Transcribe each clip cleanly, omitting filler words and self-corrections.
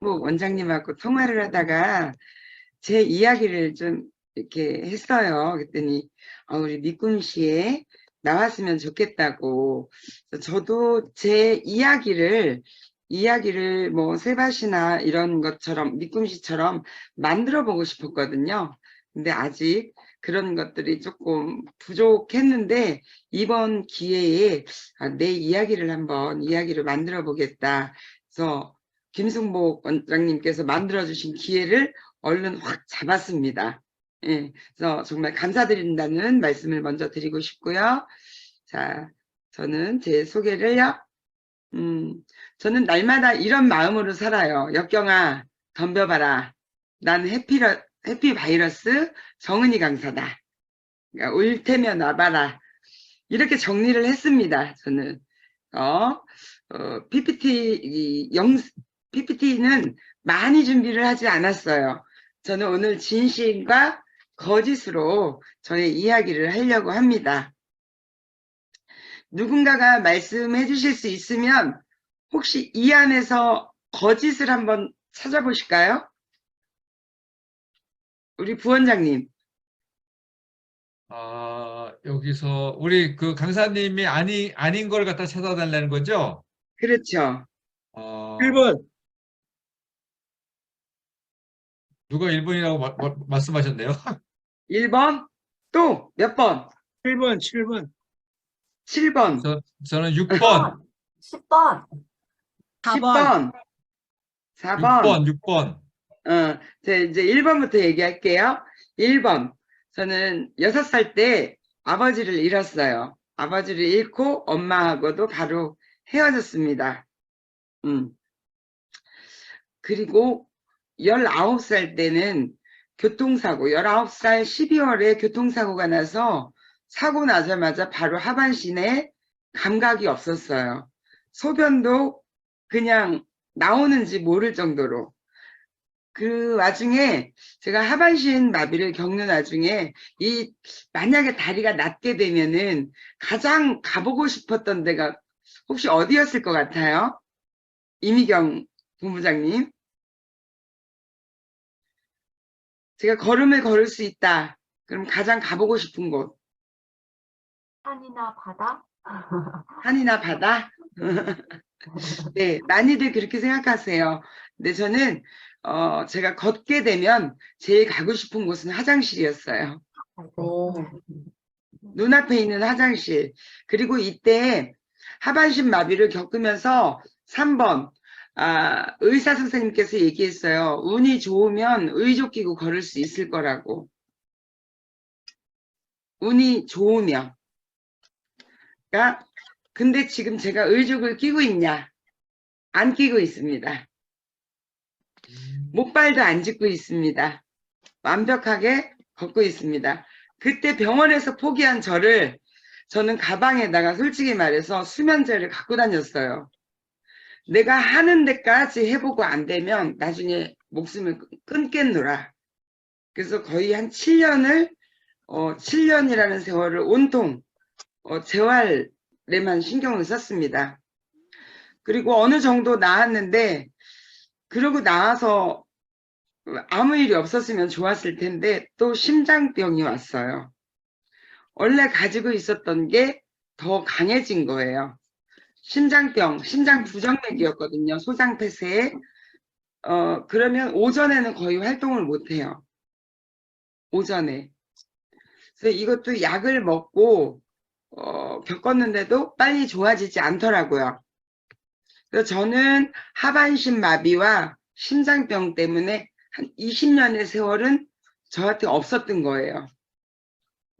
김승복 원장님하고 통화를 하다가 제 이야기를 좀 이렇게 했어요. 그랬더니 우리 미꿈 씨에 나왔으면 좋겠다고. 저도 제 이야기를 뭐 세밭이나 이런 것처럼 미꿈 씨처럼 만들어 보고 싶었거든요. 근데 아직 그런 것들이 조금 부족했는데 이번 기회에 내 이야기를 한번 이야기를 만들어 보겠다. 그래서 김승복 원장님께서 만들어 주신 기회를 얼른 확 잡았습니다. 예, 그래서 정말 감사드린다는 말씀을 먼저 드리고 싶고요. 자, 저는 제 소개를요. 저는 날마다 이런 마음으로 살아요. 역경아, 덤벼봐라. 난 해피 바이러스 정은이 강사다. 그러니까 올 테면 와봐라. 이렇게 정리를 했습니다. 저는 PPT는 많이 준비를 하지 않았어요. 저는 오늘 진실과 거짓으로 저의 이야기를 하려고 합니다. 누군가가 말씀해 주실 수 있으면 혹시 이 안에서 거짓을 한번 찾아보실까요? 우리 부원장님. 여기서 우리 그 강사님이 아닌 걸 갖다 찾아달라는 거죠? 그렇죠. 1번. 누가 1번이라고 말씀하셨네요. 1번? 또 몇 번? 7번, 7번. 7번. 저는 6번. 10번. 10번. 4번. 6번. 저 이제 1번부터 얘기할게요. 1번. 저는 6살 때 아버지를 잃었어요. 아버지를 잃고 엄마하고도 바로 헤어졌습니다. 그리고 19살 때는 교통사고, 19살 12월에 교통사고가 나서 사고 나자마자 바로 하반신에 감각이 없었어요. 소변도 그냥 나오는지 모를 정도로. 그 와중에 제가 하반신 마비를 겪는 와중에 만약에 다리가 낫게 되면은 가장 가보고 싶었던 데가 혹시 어디였을 것 같아요? 이미경 본부장님. 제가 걸음을 걸을 수 있다. 그럼 가장 가보고 싶은 곳. 산이나 바다? 산이나 바다? 네, 많이들 그렇게 생각하세요. 근데 저는 제가 걷게 되면 제일 가고 싶은 곳은 화장실이었어요. 눈앞에 있는 화장실. 그리고 이때 하반신 마비를 겪으면서 3번 의사 선생님께서 얘기했어요. 운이 좋으면 의족 끼고 걸을 수 있을 거라고. 운이 좋으면. 그러니까 근데 지금 제가 의족을 끼고 있냐? 안 끼고 있습니다. 목발도 안 짚고 있습니다. 완벽하게 걷고 있습니다. 그때 병원에서 포기한 저는 가방에다가 솔직히 말해서 수면제를 갖고 다녔어요. 내가 하는 데까지 해보고 안 되면 나중에 목숨을 끊겠노라. 그래서 거의 한 7년이라는 세월을 온통 재활에만 신경을 썼습니다. 그리고 어느 정도 나았는데 그러고 나와서 아무 일이 없었으면 좋았을 텐데 또 심장병이 왔어요. 원래 가지고 있었던 게 더 강해진 거예요. 심장병, 심장 부정맥이었거든요. 소장폐쇄에. 그러면 오전에는 거의 활동을 못해요. 오전에. 그래서 이것도 약을 먹고 겪었는데도 빨리 좋아지지 않더라고요. 그래서 저는 하반신 마비와 심장병 때문에 한 20년의 세월은 저한테 없었던 거예요.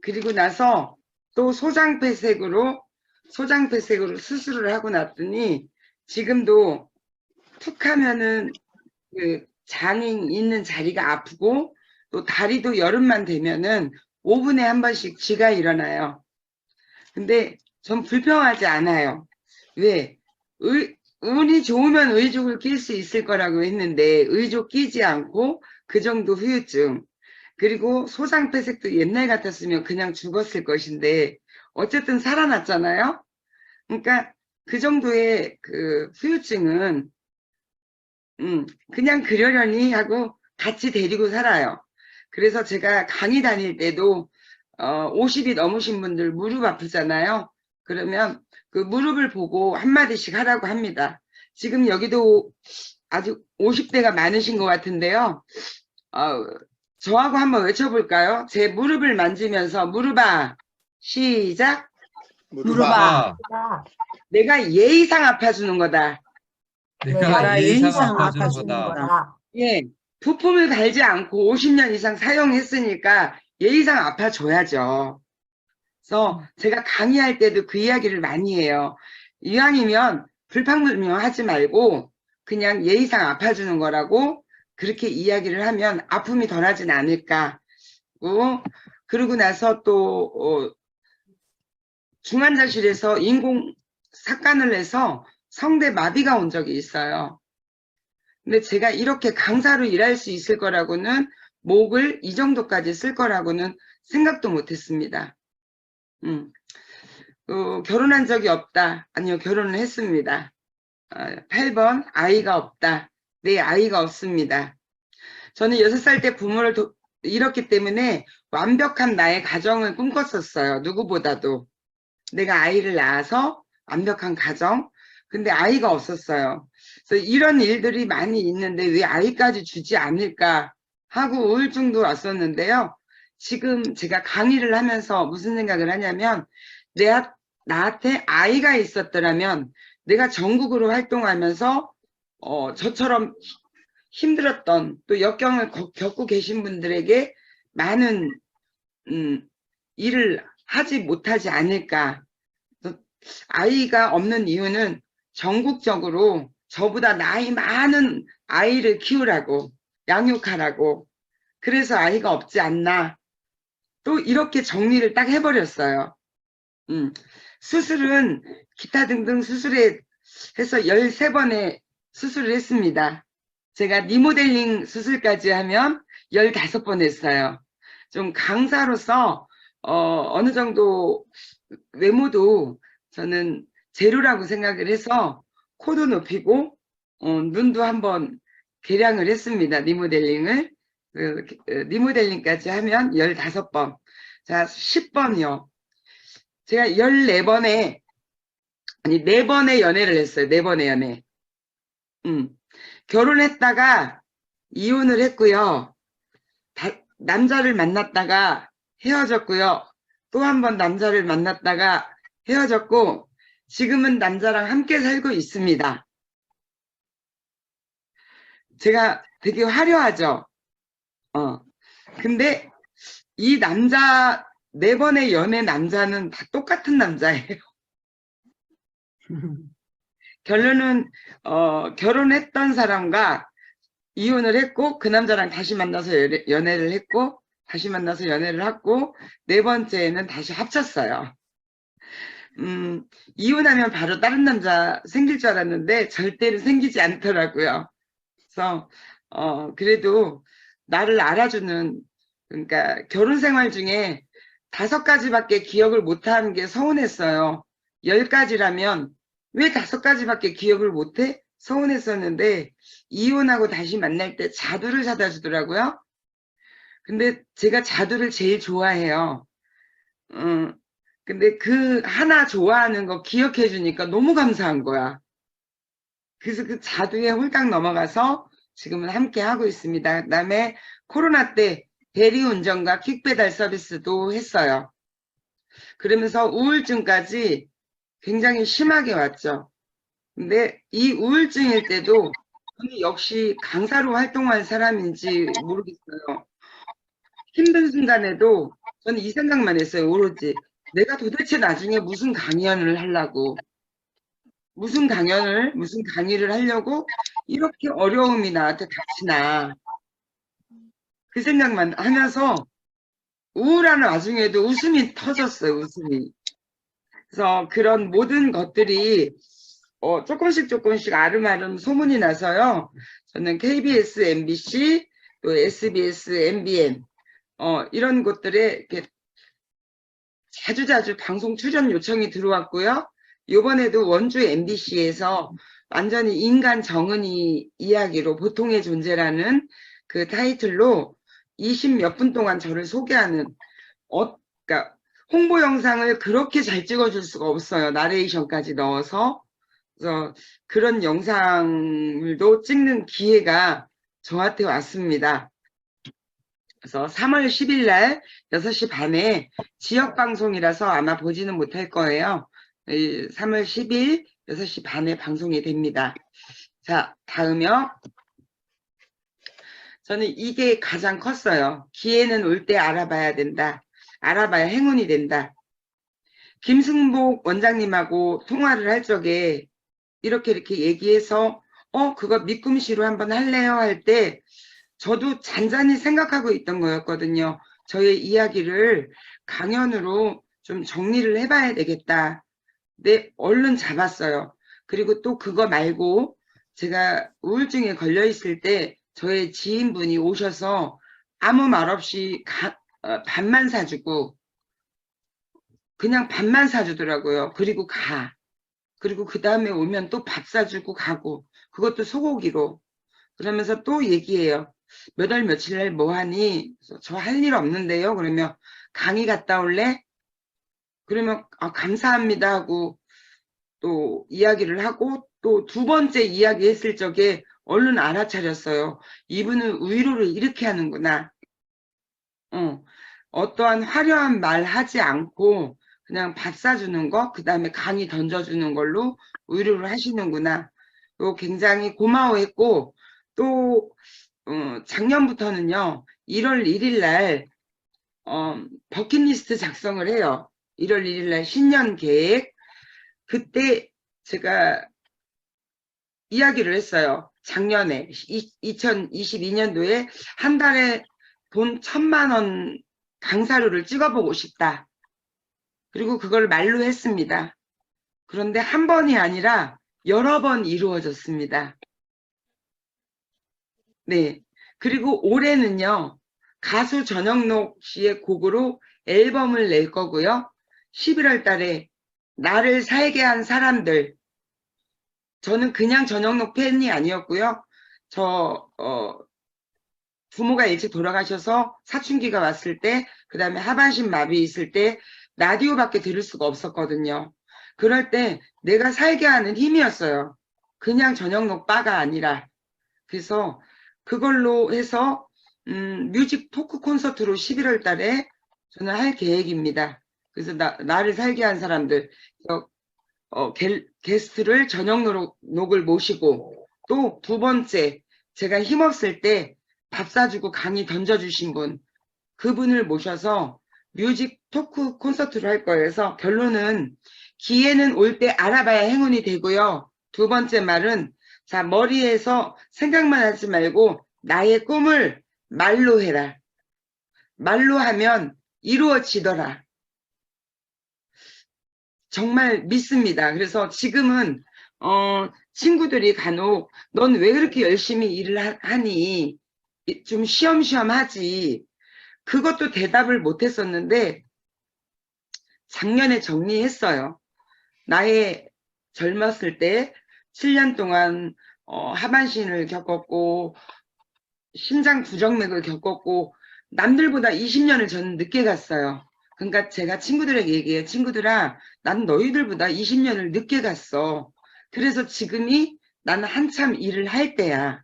그리고 나서 또 소장폐색으로 수술을 하고 났더니 지금도 툭 하면은 그 장인 있는 자리가 아프고 또 다리도 여름만 되면은 5분에 한 번씩 쥐가 일어나요. 근데 전 불평하지 않아요. 왜? 운이 좋으면 의족을 낄 수 있을 거라고 했는데 의족 끼지 않고 그 정도 후유증. 그리고 소장폐색도 옛날 같았으면 그냥 죽었을 것인데 어쨌든 살아났잖아요. 그러니까 그 정도의 그 후유증은 그냥 그러려니 하고 같이 데리고 살아요. 그래서 제가 강의 다닐 때도 50이 넘으신 분들 무릎 아프잖아요. 그러면 그 무릎을 보고 한마디씩 하라고 합니다. 지금 여기도 아주 50대가 많으신 것 같은데요. 저하고 한번 외쳐볼까요? 제 무릎을 만지면서 무릎아 시작. 무릎아, 나 내가 예의상 아파주는 거다. 내가 예의상 아파주는 아파주는 거다. 거다. 예, 부품을 갈지 않고 50년 이상 사용했으니까 예의상 아파줘야죠. 그래서 제가 강의할 때도 그 이야기를 많이 해요. 이왕이면 불평불명하지 말고 그냥 예의상 아파주는 거라고 그렇게 이야기를 하면 아픔이 덜하진 않을까. 그러고 나서 또 중환자실에서 인공 삭관을 해서 성대 마비가 온 적이 있어요. 근데 제가 이렇게 강사로 일할 수 있을 거라고는 목을 이 정도까지 쓸 거라고는 생각도 못했습니다. 결혼한 적이 없다. 아니요, 결혼을 했습니다. 8번 아이가 없다. 네, 아이가 없습니다. 저는 6살 때 부모를 잃었기 때문에 완벽한 나의 가정을 꿈꿨었어요. 누구보다도. 내가 아이를 낳아서 완벽한 가정. 근데 아이가 없었어요. 그래서 이런 일들이 많이 있는데 왜 아이까지 주지 않을까 하고 우울증도 왔었는데요. 지금 제가 강의를 하면서 무슨 생각을 하냐면 나한테 아이가 있었더라면 내가 전국으로 활동하면서 저처럼 힘들었던 또 역경을 겪고 계신 분들에게 많은 일을 하지 못하지 않을까. 아이가 없는 이유는 전국적으로 저보다 나이 많은 아이를 키우라고 양육하라고 그래서 아이가 없지 않나. 또 이렇게 정리를 딱 해버렸어요. 수술은 기타 등등 수술에 해서 13번의 수술을 했습니다. 제가 리모델링 수술까지 하면 15번 했어요. 좀 강사로서 어느 정도 외모도 저는 제로라고 생각을 해서 코도 높이고 눈도 한번 개량을 했습니다. 리모델링을. 리모델링까지 하면 15번. 자, 10번이요. 제가 14번의, 아니, 4번의 연애를 했어요. 4번의 연애. 결혼했다가 이혼을 했고요. 남자를 만났다가 헤어졌고요. 또 한 번 남자를 만났다가 헤어졌고, 지금은 남자랑 함께 살고 있습니다. 제가 되게 화려하죠? 근데 이 남자, 4번의 연애 남자는 다 똑같은 남자예요. 결론은, 결혼했던 사람과 이혼을 했고, 그 남자랑 다시 만나서 연애를 했고, 다시 만나서 연애를 했고, 4번째는 다시 합쳤어요. 이혼하면 바로 다른 남자 생길 줄 알았는데, 절대로 생기지 않더라고요. 그래서, 그래도 나를 알아주는, 그러니까 결혼 생활 중에 5가지밖에 기억을 못하는 게 서운했어요. 10가지라면 왜 5가지밖에 기억을 못해? 서운했었는데 이혼하고 다시 만날 때 자두를 사다 주더라고요. 근데 제가 자두를 제일 좋아해요. 근데 그 하나 좋아하는 거 기억해 주니까 너무 감사한 거야. 그래서 그 자두에 홀딱 넘어가서 지금은 함께 하고 있습니다. 그다음에 코로나 때 대리운전과 퀵배달 서비스도 했어요. 그러면서 우울증까지 굉장히 심하게 왔죠. 근데 이 우울증일 때도 저는 역시 강사로 활동한 사람인지 모르겠어요. 힘든 순간에도 저는 이 생각만 했어요. 오로지 내가 도대체 나중에 무슨 강연을 하려고 무슨 강의를 하려고 이렇게 어려움이 나한테 닥치나 그 생각만 하면서 우울한 와중에도 웃음이 터졌어요. 웃음이. 그래서 그런 모든 것들이 조금씩 아름아름 소문이 나서요. 저는 KBS, MBC, 또 SBS, MBN 이런 곳들에 이렇게 자주자주 방송 출연 요청이 들어왔고요. 요번에도 원주 MBC에서 완전히 인간 정은이 이야기로 보통의 존재라는 그 타이틀로 20몇 분 동안 저를 소개하는, 그러니까 홍보 영상을 그렇게 잘 찍어줄 수가 없어요. 나레이션까지 넣어서. 그래서 그런 영상을도 찍는 기회가 저한테 왔습니다. 그래서 3월 10일 날 6시 반에 지역방송이라서 아마 보지는 못할 거예요. 3월 10일 6시 반에 방송이 됩니다. 자, 다음이요. 저는 이게 가장 컸어요. 기회는 올 때 알아봐야 된다. 알아봐야 행운이 된다. 김승복 원장님하고 통화를 할 적에 이렇게 얘기해서 그거 미꿈씨로 한번 할래요? 할 때 저도 잔잔히 생각하고 있던 거였거든요. 저의 이야기를 강연으로 좀 정리를 해봐야 되겠다. 네, 얼른 잡았어요. 그리고 또 그거 말고 제가 우울증에 걸려 있을 때 저의 지인분이 오셔서 아무 말 없이 밥만 사주고 그냥 밥만 사주더라고요. 그리고 그리고 그 다음에 오면 또 밥 사주고 가고, 그것도 소고기로. 그러면서 또 얘기해요. 몇 월 며칠 날 뭐 하니? 저 할 일 없는데요. 그러면 강의 갔다 올래? 그러면 감사합니다 하고 또 이야기를 하고, 또 두 번째 이야기 했을 적에 얼른 알아차렸어요. 이분은 위로를 이렇게 하는구나. 어떠한 화려한 말 하지 않고 그냥 밥 사주는 거, 그 다음에 강의 던져주는 걸로 위로를 하시는구나. 또 굉장히 고마워했고, 또 작년부터는요, 1월 1일 날 버킷리스트 작성을 해요. 1월 1일 날 신년 계획. 그때 제가 이야기를 했어요. 작년에 2022년도에 한 달에 돈 1,000만 원 강사료를 찍어보고 싶다. 그리고 그걸 말로 했습니다. 그런데 한 번이 아니라 여러 번 이루어졌습니다. 네. 그리고 올해는요, 가수 전영록 씨의 곡으로 앨범을 낼 거고요. 11월 달에 나를 살게 한 사람들. 저는 그냥 전영록 팬이 아니었고요. 부모가 일찍 돌아가셔서 사춘기가 왔을 때, 그 다음에 하반신 마비 있을 때 라디오밖에 들을 수가 없었거든요. 그럴 때 내가 살게 하는 힘이었어요. 그냥 전영록 바가 아니라. 그래서 그걸로 해서 뮤직 토크 콘서트로 11월 달에 저는 할 계획입니다. 그래서 나를 살게 한 사람들, 게스트를 전영록을 모시고, 또 두 번째, 제가 힘없을 때 밥 사주고 강의 던져주신 분, 그분을 모셔서 뮤직 토크 콘서트를 할 거예요. 그래서 결론은 기회는 올 때 알아봐야 행운이 되고요. 두 번째 말은, 자, 머리에서 생각만 하지 말고 나의 꿈을 말로 해라. 말로 하면 이루어지더라. 정말 믿습니다. 그래서 지금은 친구들이 간혹 넌 왜 그렇게 열심히 일을 하니? 좀 쉬엄쉬엄 하지. 그것도 대답을 못했었는데 작년에 정리했어요. 나의 젊었을 때 7년 동안 하반신을 겪었고 심장 부정맥을 겪었고 남들보다 20년을 저는 늦게 갔어요. 그러니까 제가 친구들에게 얘기해요. 친구들아, 난 너희들보다 20년을 늦게 갔어. 그래서 지금이 나는 한참 일을 할 때야.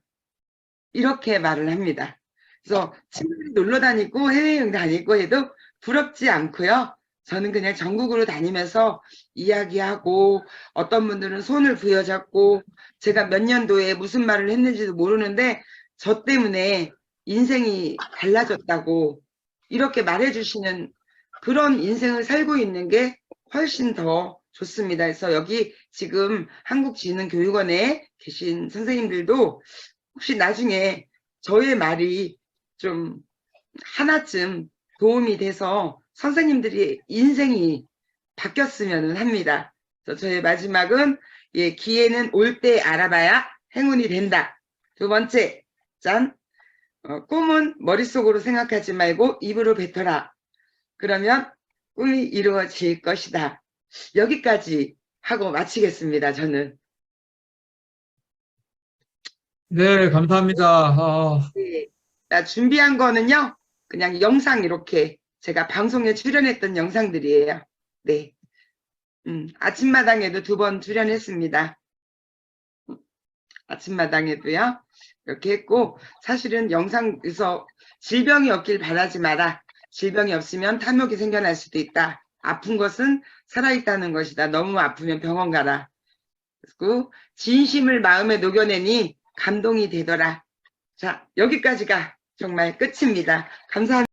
이렇게 말을 합니다. 그래서 친구들이 놀러 다니고 해외여행 다니고 해도 부럽지 않고요. 저는 그냥 전국으로 다니면서 이야기하고, 어떤 분들은 손을 부여잡고, 제가 몇 년도에 무슨 말을 했는지도 모르는데 저 때문에 인생이 달라졌다고 이렇게 말해주시는 그런 인생을 살고 있는 게 훨씬 더 좋습니다. 그래서 여기 지금 한국지능교육원에 계신 선생님들도 혹시 나중에 저의 말이 좀 하나쯤 도움이 돼서 선생님들이 인생이 바뀌었으면 합니다. 그래서 저의 마지막은, 기회는 올 때 알아봐야 행운이 된다. 두 번째, 짠. 꿈은 머릿속으로 생각하지 말고 입으로 뱉어라. 그러면 꿈이 이루어질 것이다. 여기까지 하고 마치겠습니다. 저는. 네, 감사합니다. 네. 나 준비한 거는요, 그냥 영상 이렇게 제가 방송에 출연했던 영상들이에요. 네. 아침마당에도 2번 출연했습니다. 아침마당에도요. 이렇게 했고, 사실은 영상에서 질병이 없길 바라지 마라. 질병이 없으면 탐욕이 생겨날 수도 있다. 아픈 것은 살아있다는 것이다. 너무 아프면 병원 가라. 그리고 진심을 마음에 녹여내니 감동이 되더라. 자, 여기까지가 정말 끝입니다. 감사합니다.